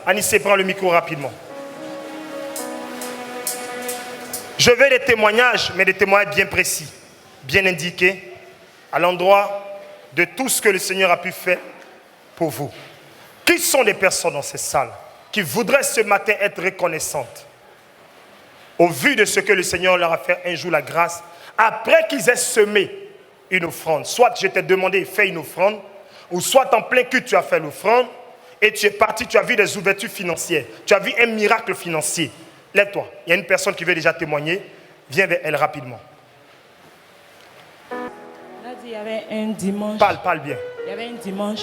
Anissé, prends le micro rapidement. Je veux des témoignages, mais des témoignages bien précis, bien indiqués, à l'endroit de tout ce que le Seigneur a pu faire pour vous. Qui sont les personnes dans cette salle qui voudraient ce matin être reconnaissantes au vu de ce que le Seigneur leur a fait un jour la grâce, après qu'ils aient semé une offrande? Soit je t'ai demandé de faire une offrande, ou soit en plein culte tu as fait l'offrande, et tu es parti, tu as vu des ouvertures financières, tu as vu un miracle financier. Lève-toi, il y a une personne qui veut déjà témoigner, viens vers elle rapidement. Il y avait un dimanche. Parle bien. Il y avait un dimanche,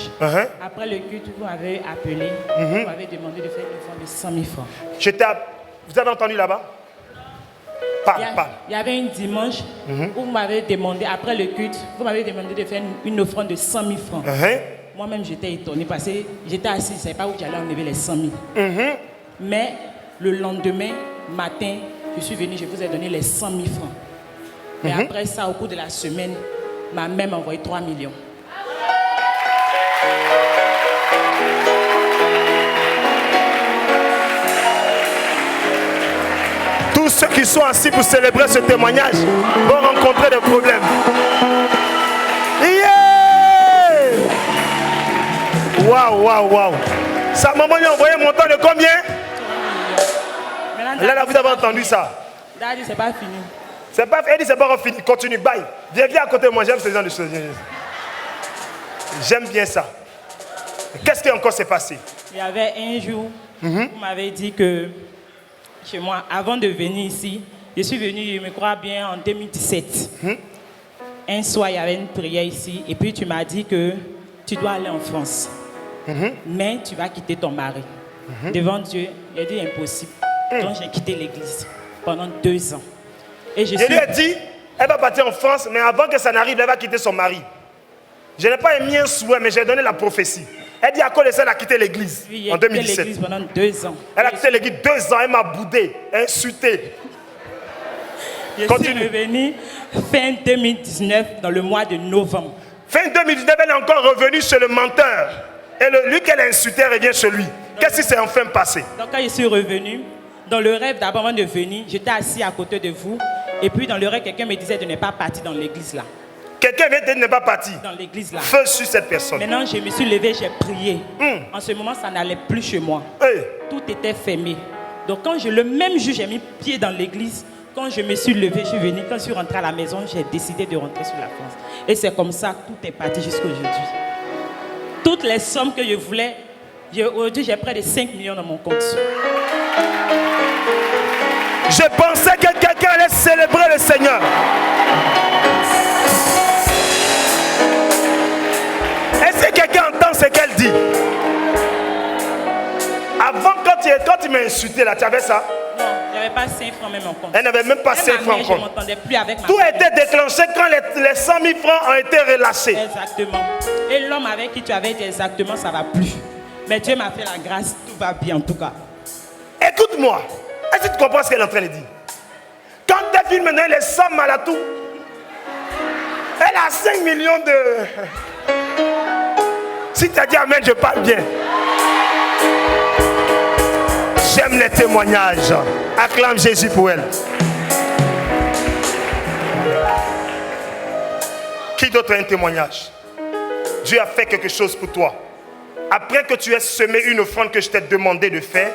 après le culte, vous m'avez appelé, vous m'avez demandé de faire une offrande de 100 000 francs. Vous avez entendu là-bas? Parle. Il y avait un dimanche où vous m'avez demandé, après le culte, vous m'avez demandé de faire une offrande de 100 000 francs. Moi-même, j'étais étonné parce que j'étais assis, je ne savais pas où j'allais enlever les 100 000. Mais le lendemain matin, je suis venu, je vous ai donné les 100 000 francs. Et après ça, au cours de la semaine, ma mère m'a envoyé 3 millions. Tous ceux qui sont assis pour célébrer ce témoignage vont rencontrer des problèmes. Yeah! Waouh. Sa maman lui a envoyé un montant de combien? Là, vous avez entendu ça? Daddy, c'est pas fini. Elle dit c'est pas fini, continue, bye. Viens à côté de moi, j'aime ce genre de choses. J'aime bien ça. Qu'est-ce qui encore s'est passé? Il y avait un jour, vous m'avez dit que chez moi, avant de venir ici, je suis venu, je me crois bien, en 2017. Un soir, il y avait une prière ici, et puis tu m'as dit que tu dois aller en France. Mais tu vas quitter ton mari. Devant Dieu, il a dit impossible. Donc j'ai quitté l'église pendant 2 ans. Et je lui ai dit, elle va partir en France, mais avant que ça n'arrive, elle va quitter son mari. Je n'ai pas émis un souhait, mais j'ai donné la prophétie. Elle dit à cause de ça, elle a quitté l'église en 2017. Elle a quitté l'église pendant 2 ans. Elle a quitté l'église 2 ans, elle m'a boudé, insulté. Je suis revenue fin 2019, dans le mois de novembre. Fin 2019, elle est encore revenue chez le menteur. Et lui qu'elle a insulté, elle revient chez lui. Qu'est-ce qui s'est enfin passé? Donc quand je suis revenue, dans le rêve d'abord avant de venir, j'étais assis à côté de vous. Et puis dans le rêve, quelqu'un me disait de ne pas partir dans l'église là. Quelqu'un vient de ne pas partir. Dans l'église là. Feu sur cette personne. Maintenant, je me suis levé, j'ai prié. En ce moment, ça n'allait plus chez moi. Tout était fermé. Donc quand le même jour, j'ai mis pied dans l'église. Quand je me suis levé, je suis venu. Quand je suis rentré à la maison, j'ai décidé de rentrer sur la France. Et c'est comme ça, tout est parti jusqu'à aujourd'hui. Toutes les sommes que je voulais, aujourd'hui, j'ai près de 5 millions dans mon compte. Je pensais que quelqu'un allait célébrer le Seigneur. Est-ce que quelqu'un entend ce qu'elle dit? Avant, quand tu m'as insulté là, tu avais ça? Non, il n'y avait pas 5 francs même en compte. Elle n'avait même pas 5 francs en compte. Je ne m'entendais plus avec ma Tout a été déclenché quand les 100 000 francs ont été relâchés. Exactement. Et l'homme avec qui tu avais été exactement, ça ne va plus. Mais Dieu m'a fait la grâce, tout va bien en tout cas. Écoute-moi. Est-ce que tu comprends ce qu'elle est en train de dire? Quand tu filmes maintenant les sommes à la tour, elle a 5 millions de... Si tu as dit amen, je parle bien. J'aime les témoignages. Acclame Jésus pour elle. Qui d'autre a un témoignage? Dieu a fait quelque chose pour toi. Après que tu aies semé une offrande que je t'ai demandé de faire,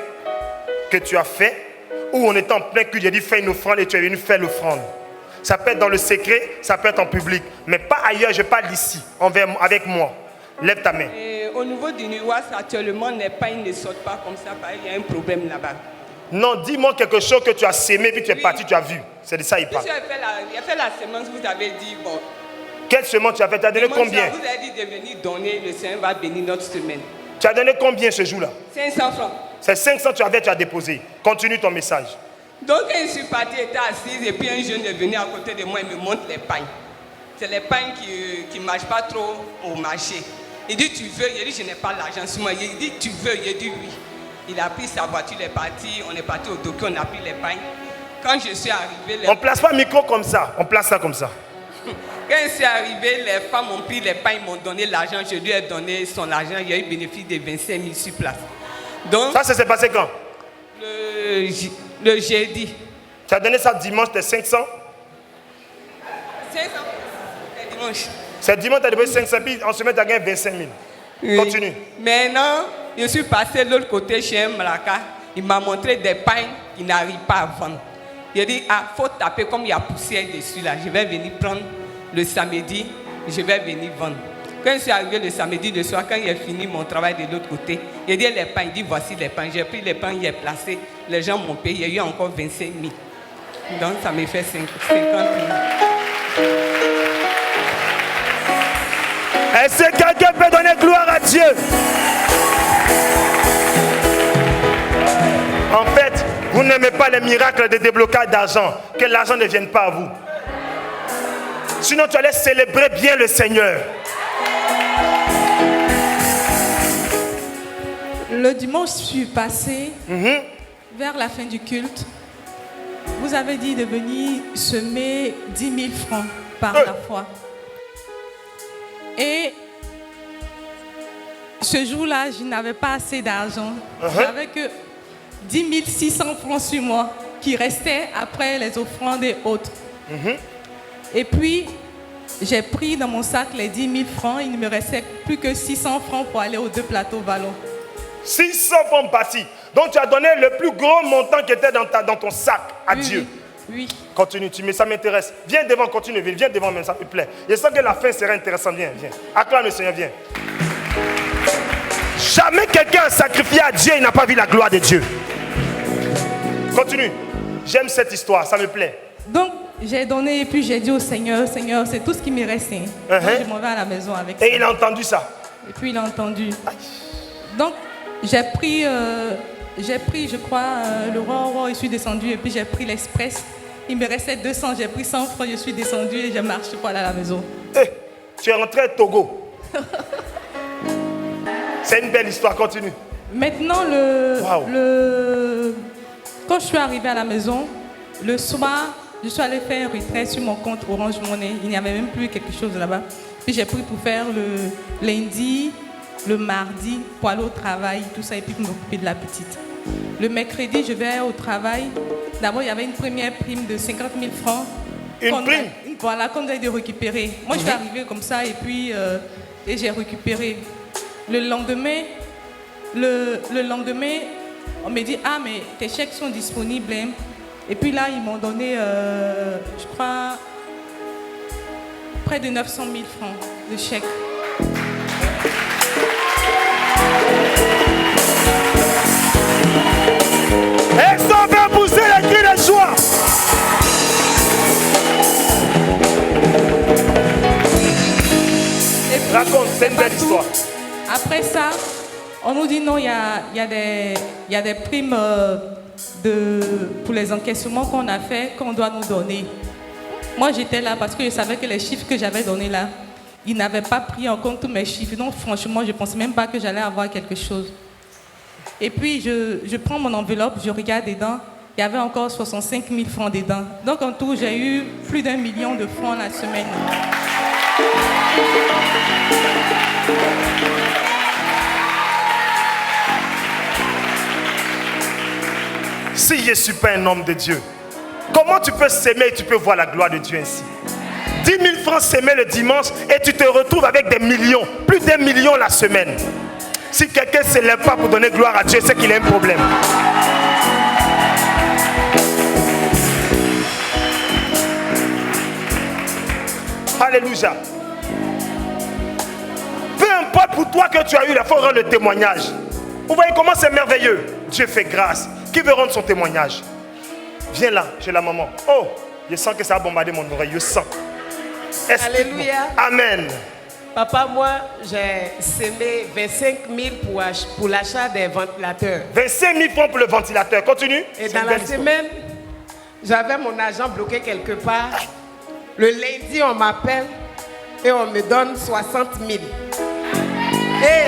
que tu as fait, où on était en plein culte, j'ai dit fais une offrande et tu es venu faire l'offrande. Ça peut être dans le secret, ça peut être en public, mais pas ailleurs, je parle d'ici, avec moi. Lève ta main. Et au niveau du Nuwas, actuellement, les pains ne sortent pas comme ça, il y a un problème là-bas. Non, dis-moi quelque chose que tu as sémé, puis tu es parti, tu as vu. C'est de ça il parle. Monsieur a fait la semence, vous avez dit, bon. Quelle semence tu as fait? Tu as donné combien? Vous avez dit de venir donner, le Seigneur va bénir notre semaine. Tu as donné combien ce jour-là? 500 francs. C'est 500 tu as déposé. Continue ton message. Donc quand je suis parti, j'étais assise et puis un jeune est venu à côté de moi et me montre les pains. C'est les pains qui ne marchent pas trop au marché. Il dit tu veux? Il dit je n'ai pas l'argent sur moi. Il dit tu veux? Il dit oui. Il a pris sa voiture, il est parti, on est parti au docu, on a pris les pains. Quand je suis arrivé... On ne place pas le micro comme ça, on place ça comme ça. Quand je suis arrivé, les femmes ont pris les pains, ils m'ont donné l'argent, je lui ai donné son argent, il y a eu bénéfice de 25 000 sur place. Donc, Ça s'est passé quand? le jeudi. Tu as donné ça dimanche, tes 500? 500. C'est dimanche. C'est dimanche, tu as donné 500, puis en semaine, tu as gagné 25 000. Oui. Continue. Maintenant, je suis passé de l'autre côté chez un Malaka. Il m'a montré des pains qu'il n'arrive pas à vendre. Il a dit, faut taper comme il y a poussière dessus là. Je vais venir prendre le samedi, je vais venir vendre. Quand je suis arrivé le samedi de soir, quand il a fini mon travail de l'autre côté, il a dit les pains, il dit voici les pains. J'ai pris les pains, il est placé. Les gens m'ont payé, il y a eu encore 25 000. Donc ça me fait 50 000. Est-ce que quelqu'un peut donner gloire à Dieu? En fait, vous n'aimez pas les miracles de déblocage d'argent, que l'argent ne vienne pas à vous. Sinon, tu allais célébrer bien le Seigneur. Le dimanche passé, vers la fin du culte, vous avez dit de venir semer 10 000 francs par la foi. Et ce jour-là, je n'avais pas assez d'argent. J'avais que 10 600 francs sur moi qui restaient après les offrandes et autres. Et puis, j'ai pris dans mon sac les 10 000 francs. Il ne me restait plus que 600 francs pour aller aux 2 plateaux Vallon. 600 francs partis. Donc tu as donné le plus gros montant qui était dans ton sac à Dieu. Oui. Continue, ça m'intéresse. Viens devant, continue, viens devant, mais ça me plaît. Je sens que la fin sera intéressante. Viens. Acclame le Seigneur, viens. Jamais quelqu'un a sacrifié à Dieu et n'a pas vu la gloire de Dieu. Continue. J'aime cette histoire, ça me plaît. Donc, j'ai donné et puis j'ai dit au Seigneur, Seigneur, c'est tout ce qui me reste. Donc, je m'en vais à la maison avec ça. Et il a entendu ça. Et puis il a entendu. Donc, j'ai pris, je crois, le roi, je suis descendu et puis j'ai pris l'express. Il me restait 200, j'ai pris 100 francs, je suis descendu et j'ai marché pour aller à la maison. Tu es rentré à Togo. C'est une belle histoire, continue. Maintenant, quand je suis arrivée à la maison, le soir, je suis allée faire un retrait sur mon compte Orange Money. Il n'y avait même plus quelque chose là-bas. Puis j'ai pris pour faire le lundi, le mardi, pour aller au travail, tout ça, et puis m'occuper de la petite. Le mercredi, je vais au travail. D'abord, il y avait une première prime de 50 000 francs. Une prime? Voilà, qu'on doit de récupérer. Moi, je suis arrivée comme ça, et puis et j'ai récupéré. Le lendemain, on me dit, ah, mais tes chèques sont disponibles. Hein. Et puis là, ils m'ont donné, je crois, près de 900 000 francs de chèques. Et ça va pousser les cris de joie. Raconte, c'est une belle histoire. Après ça, on nous dit non, il y a des primes pour les encaissements qu'on a fait, qu'on doit nous donner. Moi, j'étais là parce que je savais que les chiffres que j'avais donnés là, ils n'avaient pas pris en compte tous mes chiffres. Donc, franchement, je ne pensais même pas que j'allais avoir quelque chose. Et puis, je prends mon enveloppe, je regarde dedans. Il y avait encore 65 000 francs dedans. Donc, en tout, j'ai eu plus d'1 million de francs la semaine. Si je ne suis pas un homme de Dieu, comment tu peux s'aimer et tu peux voir la gloire de Dieu ainsi? 10 000 francs s'aimer le dimanche et tu te retrouves avec des millions, plus d'1 million la semaine. Si quelqu'un ne se lève pas pour donner gloire à Dieu, c'est qu'il a un problème. Alléluia. Peu importe pour toi que tu as eu, il faut rendre le témoignage. Vous voyez comment c'est merveilleux. Dieu fait grâce. Qui veut rendre son témoignage? Viens là, chez la maman. Oh, je sens que ça a bombardé mon oreille. Je sens. Alléluia. Amen. Papa, moi, j'ai semé 25 000 pour l'achat des ventilateurs. 25 000 francs pour le ventilateur. Continue. Et dans la semaine, j'avais mon argent bloqué quelque part. Le lundi, on m'appelle et on me donne 60 000. Et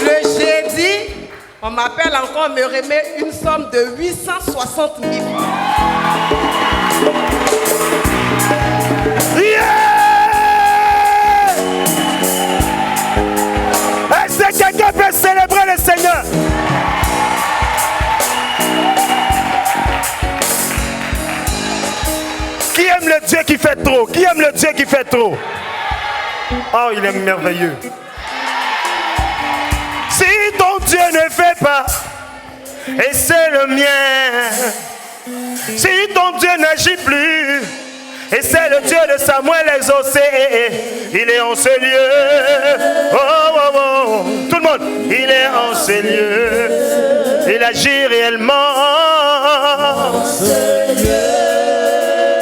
le jeudi, on m'appelle encore, on me remet une somme de 860 000. Yeah! Est-ce que quelqu'un peut célébrer le Seigneur? qui fait trop? Qui aime le Dieu qui fait trop? Oh, il est merveilleux. Si ton Dieu ne fait pas, et c'est le mien. Si ton Dieu n'agit plus, et c'est le Dieu de Samuel exaucé, il est en ce lieu. Oh, oh, oh. Tout le monde, il est en ce lieu. Il agit réellement.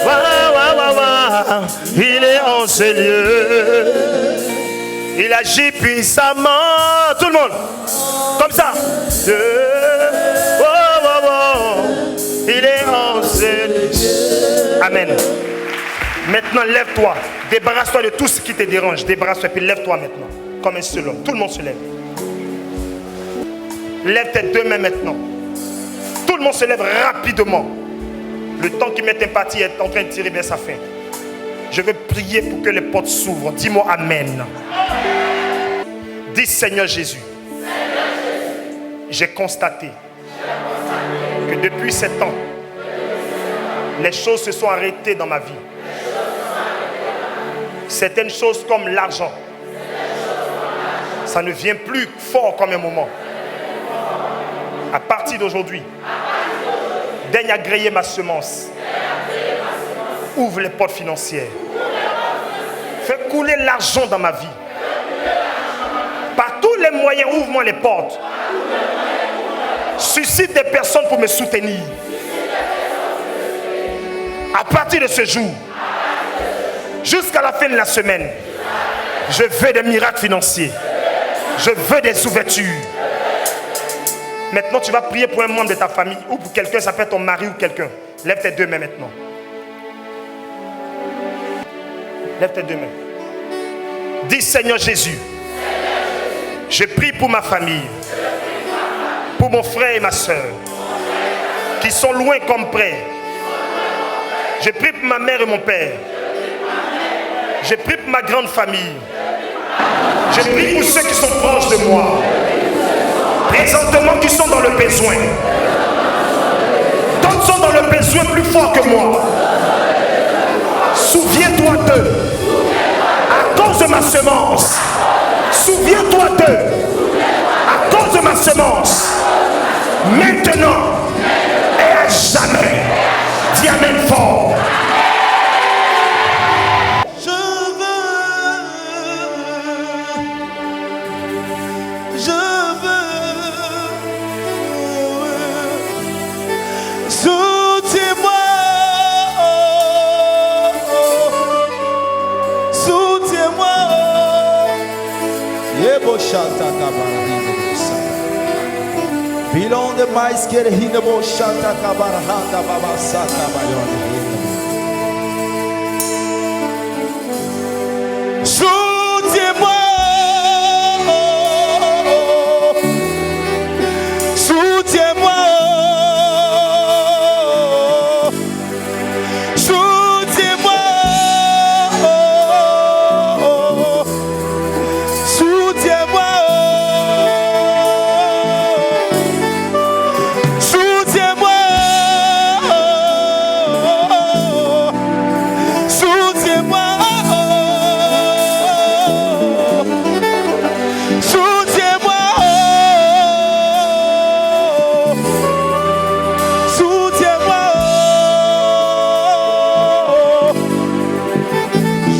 Wow, wow, wow, wow. Il est en ce lieu. Il agit puissamment. Tout le monde, comme ça. Oh, oh, oh. Il est en ce lieu. Amen. Maintenant, lève-toi. Débarrasse-toi de tout ce qui te dérange. Débarrasse-toi et puis lève-toi maintenant. Comme un seul homme. Tout le monde se lève. Lève tes deux mains maintenant. Tout le monde se lève rapidement. Le temps qui m'est imparti est en train de tirer vers sa fin. Je veux prier pour que les portes s'ouvrent. Dis-moi Amen. Dis Seigneur Jésus. J'ai constaté que depuis 7 ans, les choses se sont arrêtées dans ma vie. Certaines choses comme l'argent, ça ne vient plus fort comme un moment. À partir d'aujourd'hui, daigne agréer ma semence. Ouvre les portes financières. Fais couler l'argent dans ma vie. Par tous les moyens, ouvre-moi les portes. Suscite des personnes pour me soutenir. À partir de ce jour, jusqu'à la fin de la semaine, je veux des miracles financiers. Je veux des ouvertures. Maintenant, tu vas prier pour un membre de ta famille ou pour quelqu'un, ça peut être ton mari ou quelqu'un. Lève tes deux mains maintenant. Lève tes deux mains. Dis Seigneur Jésus, je prie pour ma famille, pour mon frère et ma soeur, qui sont loin comme près. Je prie pour ma mère et mon père. Je prie pour ma grande famille. Je prie pour ceux qui sont proches de moi. Présentement qui sont dans le besoin. D'autres sont dans le besoin plus fort que moi. Souviens-toi d'eux. À cause de ma semence. Souviens-toi d'eux. À cause de ma semence. Maintenant et à jamais. Dis Amen fort. Bilon de mais que hinda bo shanta kabarhanda baba sata bayon. Soutiens-moi, soutiens-moi, soutiens-moi, soutiens-moi.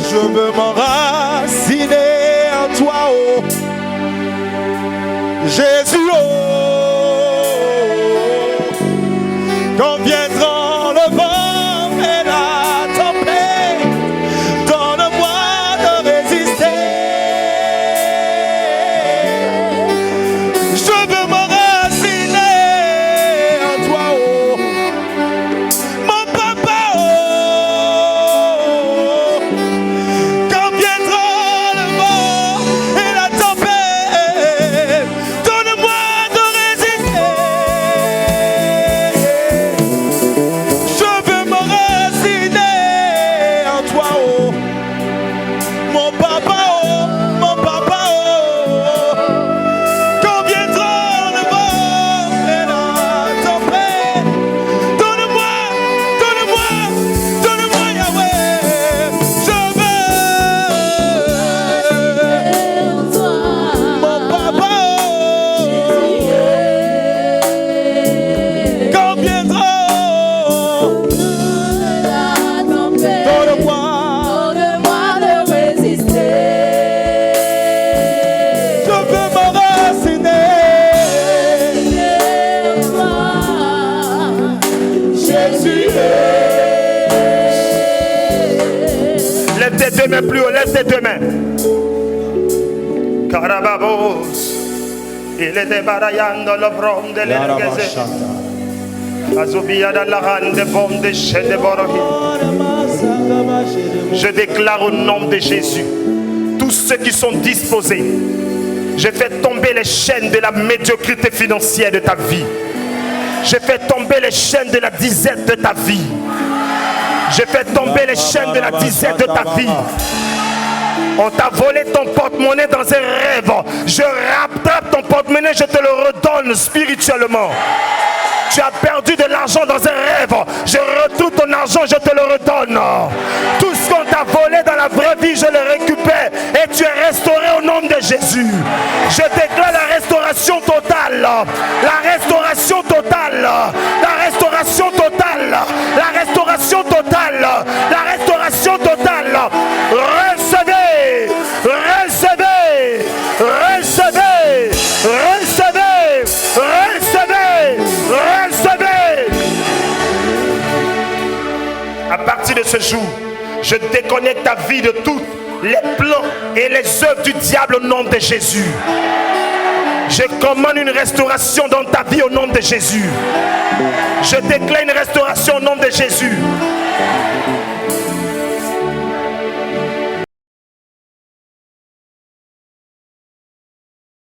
Je veux m'enraciner en toi, oh Jésus, oh. Quand viendront le vent et la tempête, donne-moi de résister. Je veux m'enraciner en toi, oh mon papa, oh. Je veux Jésus. Lève tes deux mains plus haut, lève tes deux mains. Carababos, il est débarayando le brom de l'Ergazé. Azobia da la rande de bom de chez de Borohi. Je déclare au nom de Jésus, tous ceux qui sont disposés, je fais tomber les chaînes de la médiocrité financière de ta vie. Je fais tomber les chaînes de la disette de ta vie. Je fais tomber les chaînes de la disette de ta vie. On t'a volé ton porte-monnaie dans un rêve. Je rattrape ton porte-monnaie, je te le redonne spirituellement. Tu as perdu de l'argent dans un rêve. Je retrouve ton argent, je te le redonne. Tout ce qu'on t'a volé dans la vraie vie, je le récupère. Et tu es restauré au nom de Jésus. Je déclare la restauration totale. La restauration totale. La restauration totale. La restauration totale. La restauration totale. Recevez. Recevez. Recevez. Recevez. Recevez. Recevez. À partir de ce jour, je déconnecte ta vie de tous les plans et les œuvres du diable au nom de Jésus. Je commande une restauration dans ta vie au nom de Jésus. Je déclare une restauration au nom de Jésus.